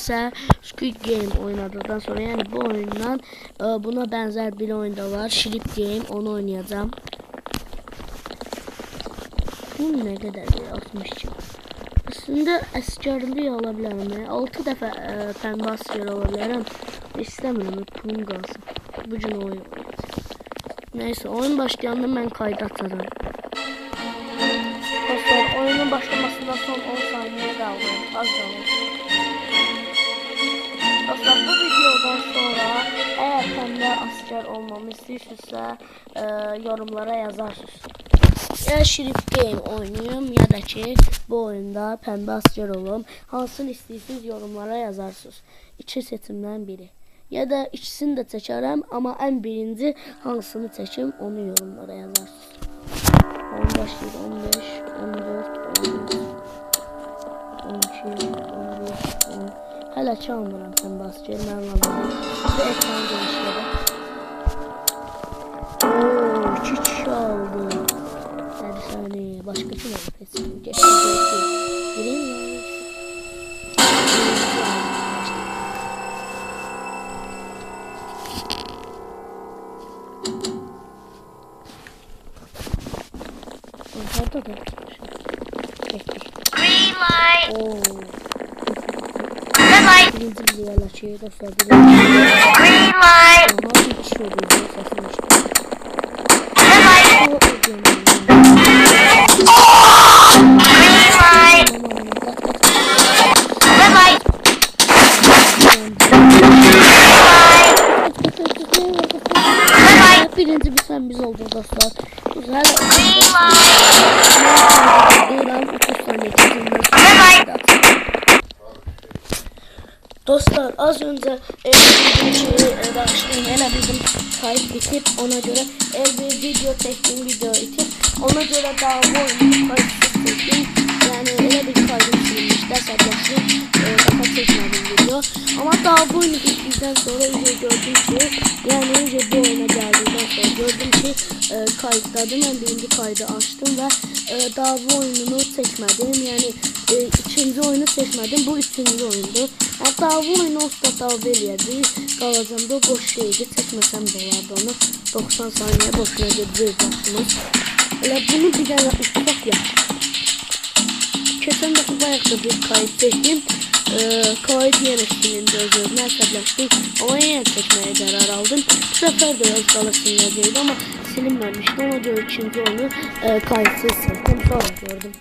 edenlerse Squid Game oynadıktan sonra, yani bu oyundan buna benzer bir oyun da var, Squid Game, onu oynayacağım. Bu ne kadar 60 çık. Aslında askerliği alabilirim. 6 defa pembe asker alabilirim. İstemiyorum, pulum kalsın. Bu cür oyun oynayacağım. Neyse, oyun başlayanda ben kayda atacağım. Dostlar, oyunun başlamasından son 10 saniye kaldı. Az kaldı. Dostlar, bu videodan sonra eğer pembe asker olmamı istiyorsanız yorumlara yazarsınız. Ya Squid Game oynayayım ya da ki bu oyunda pembe asker olum. Hansını istiyorsunuz yorumlara yazarsınız. İki setimden biri. Ya da ikisini de seçerim ama en birinci hansını seçim onu yorumlara yazarsınız. 10 başlıyor, 15, 14, 15, 12, 11, 10. Hala çalmıram pembe asker, ben anlamadım. Size ekran genişleri. Ooo, 2 kişi aldı. Bir saniye, başka kim var? Geçti. Gireyim mi? Orada da. Green light. Oo. Red light. Birinci bir yer açıyor dostlar. Green light. Aha, bir kişi oluyor. Sesini işte. Red light. Green light. Red light. Birinci bir sen biz olduk dostlar. Güzel. Dostlar, az önce başlayayım. Hele bizim kayıt bitip ona göre bir video çektiğim video itip ona göre daha bu oyunu kayıtsız çektim. Yani öyle bir kaydım silmiş derse başlayayım. Daha çekmedim video. Ama daha bu oyunu bittikten sonra iyice gördüm ki, yani iyice bu oyuna geldiğinden sonra gördüm ki kayıtladım. Ben birinci kaydı açtım ve daha bu oyununu çekmedim. Yani ikinci oyunu seçmedim. Bu üçüncü oyundu. Hatta bu oyunu olsa daha belirdi. Kalacağım da boş değildi. Çekmesem de vardı onu. 90 saniye boşuna gideceğiz başımız. Öyle bunu bir tane ufak yap. Geçen defa bayağı da bir kayıt çektim. Kayıt yerleştiğinde özürüne hesaplaştım. Ama yine çekmeye karar aldım. Bu sefer de öz kalasınlar değildi ama silinmemişti. Ona göre ikinci oyunu kayıtsız çektim. Sonra gördüm.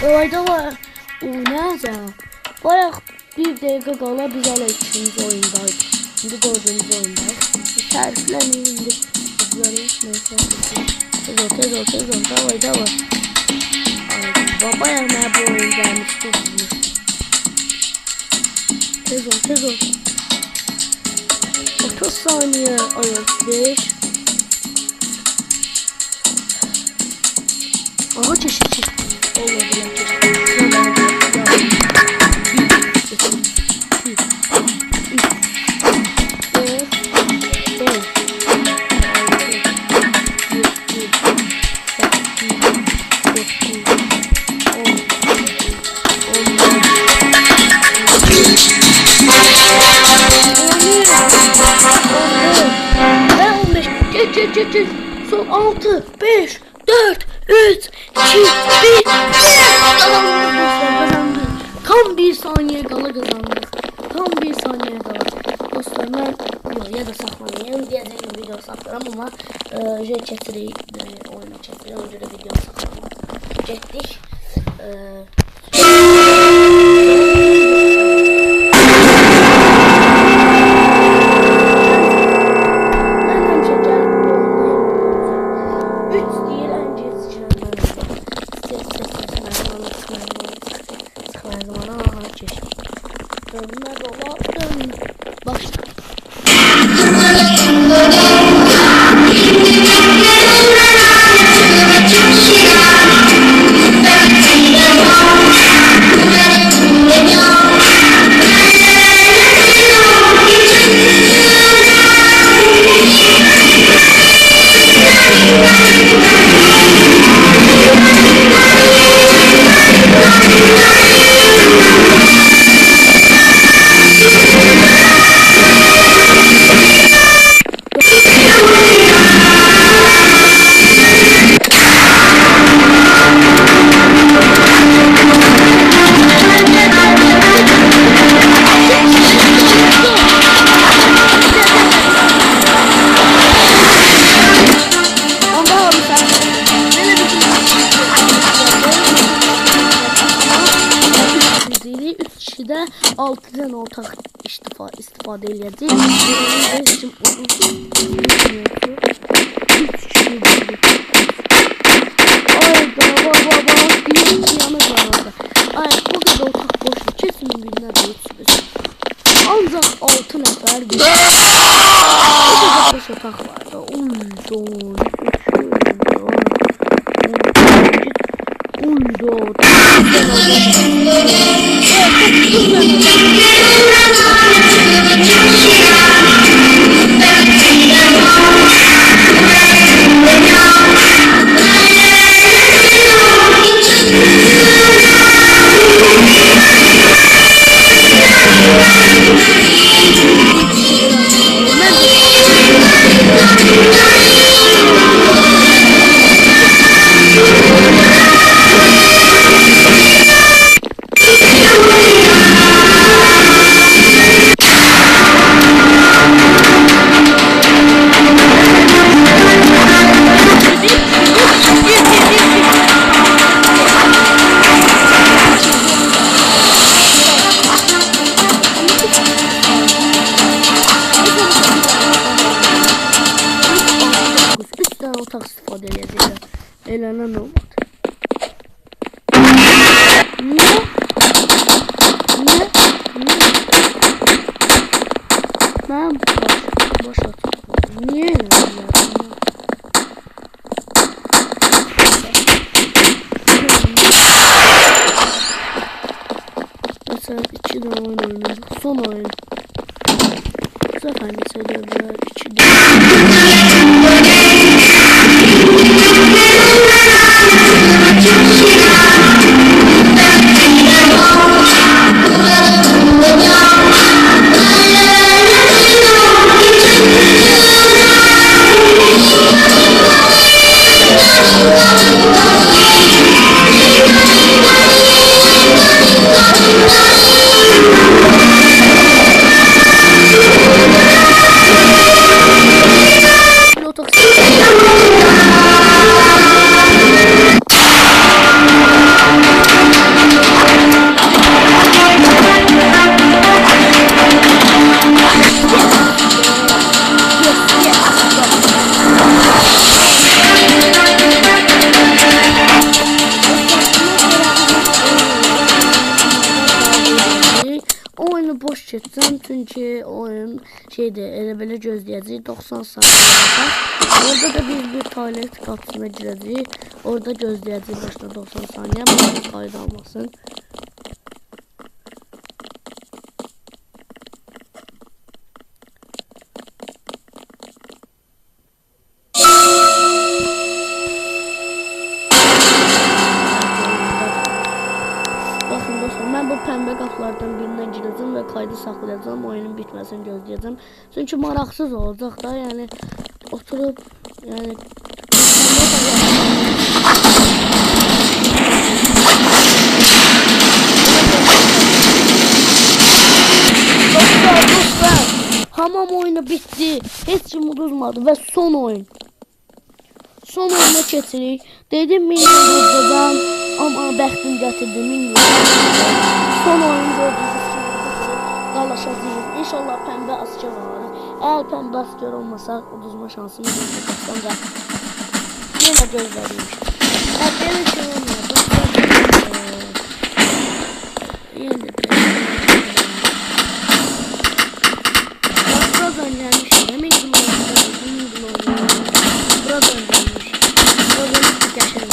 Oyda var. Ne acaba? Bayağı bir dakika kala biz hala ikinci oyundaydık. Şimdi dördüncü oyundayız. Tariflerini indik. Kızları neyse. Tez ol. Davay. Bayağı ne bu oyun gelmişti. Tez ol. 30 saniye. 5. Aha çeşit. Son 6, 5, 4, 3, 2, 1. Kazandık. Tam bir saniye kala kazandık. Dostlar, ben ya da saklamayayım diyeceğim video saklarım ama çetiri oyunu çetiri o göre video saklamam. Getdik. Başla. kişidə 6 dənə otaq istifadə eləyəcək. Heç kim ayda baba yanıq var orada. Ay bu qədər otaq boşdur. Kesin birinə də yetişmez. Ancaq 6 nəfər bir. Bu qədər boş otaq var da. Otaq istifadə edəcəklər. Elənən olmadı. Niyə? Mən boş otaq. Niyə elənən? Məsələn 2 də oyun oynayırıq. Son oyun. Bu səfər neçə edəbilər? 2 də. Boş geçsem çünkü oyun elə belə gözləyəcək 90 saniyə. Orada da biz bir tuvalet qapısına girəcəyik. Orada gözləyəcək başda 90 saniyə. Bunu qayda almasın. Ben bu pembe qapılardan birindən girəcəm və kaydı saxlayacağım, oyunun bitməsini gözləyəcəm. Çünki maraqsız olacaq da, yəni oturub, yəni dostlar, hamam oyunu bitdi, heç kim uduzmadı və son oyun. Son oyuna keçirik. Dedim minimum ama bəxtim gətirdi minimum. Son oyun gördüyünüz kimi dalaşacağız. İnşallah pembe asker var. Eğer pembe asker olmasa uduzma şansımız %90 yine gözləyim. Belə şey olmadı. Yine birazdan gelmişim. Hemen birazdan gelmiş. Oradan geçelim.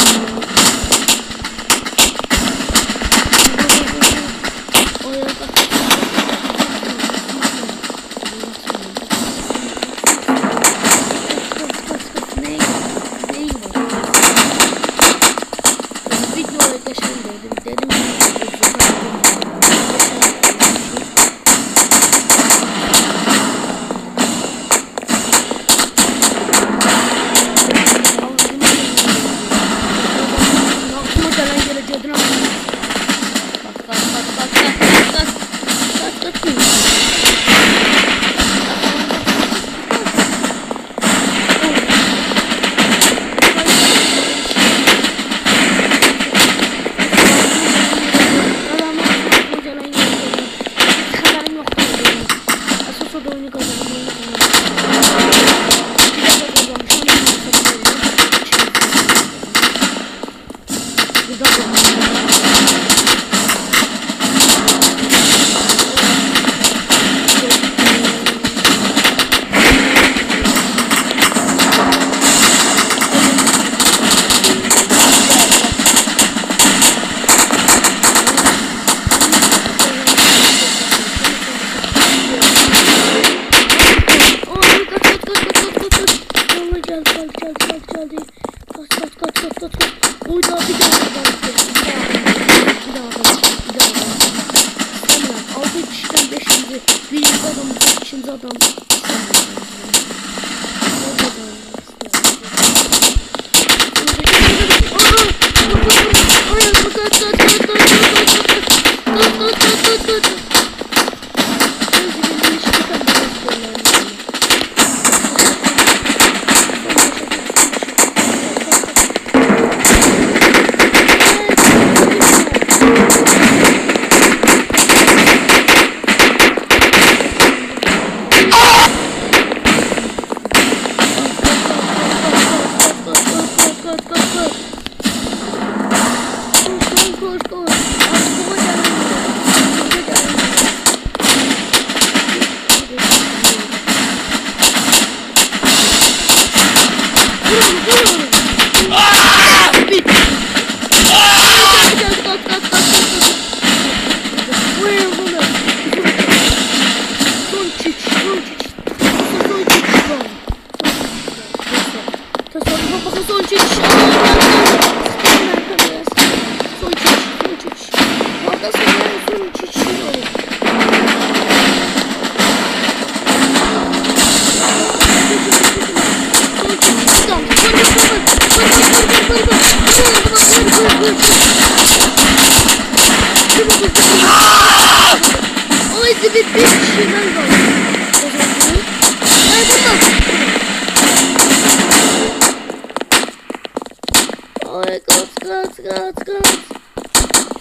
bizi birinci adam, ikinci adam.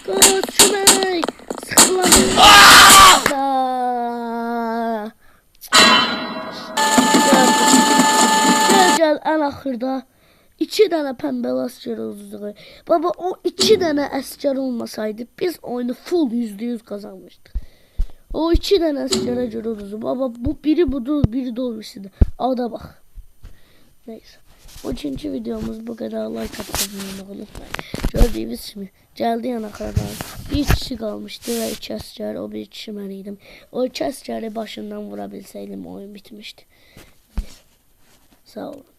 Kaç şurayı. Sıkılamıyorum. Gel en axırda 2 dənə pəmbəli əskər oldu. Baba o 2 dənə əskər olmasaydı biz oyunu full %100 kazanmıştık. O 2 dənə əskərə görə oldu. Baba bu biri budur, biri de o birisidir. Ada bax. Neyse. Bu ikinci videomuz bu kadar. Like atmayı unutmayın. Gördüğünüz kimi geldi yana kadar bir kişi kalmıştı ve 2 asker, o bir kişi ben idim. O 2 askeri başından vurabilseydim oyun bitmişti. Neyse. Sağ olun.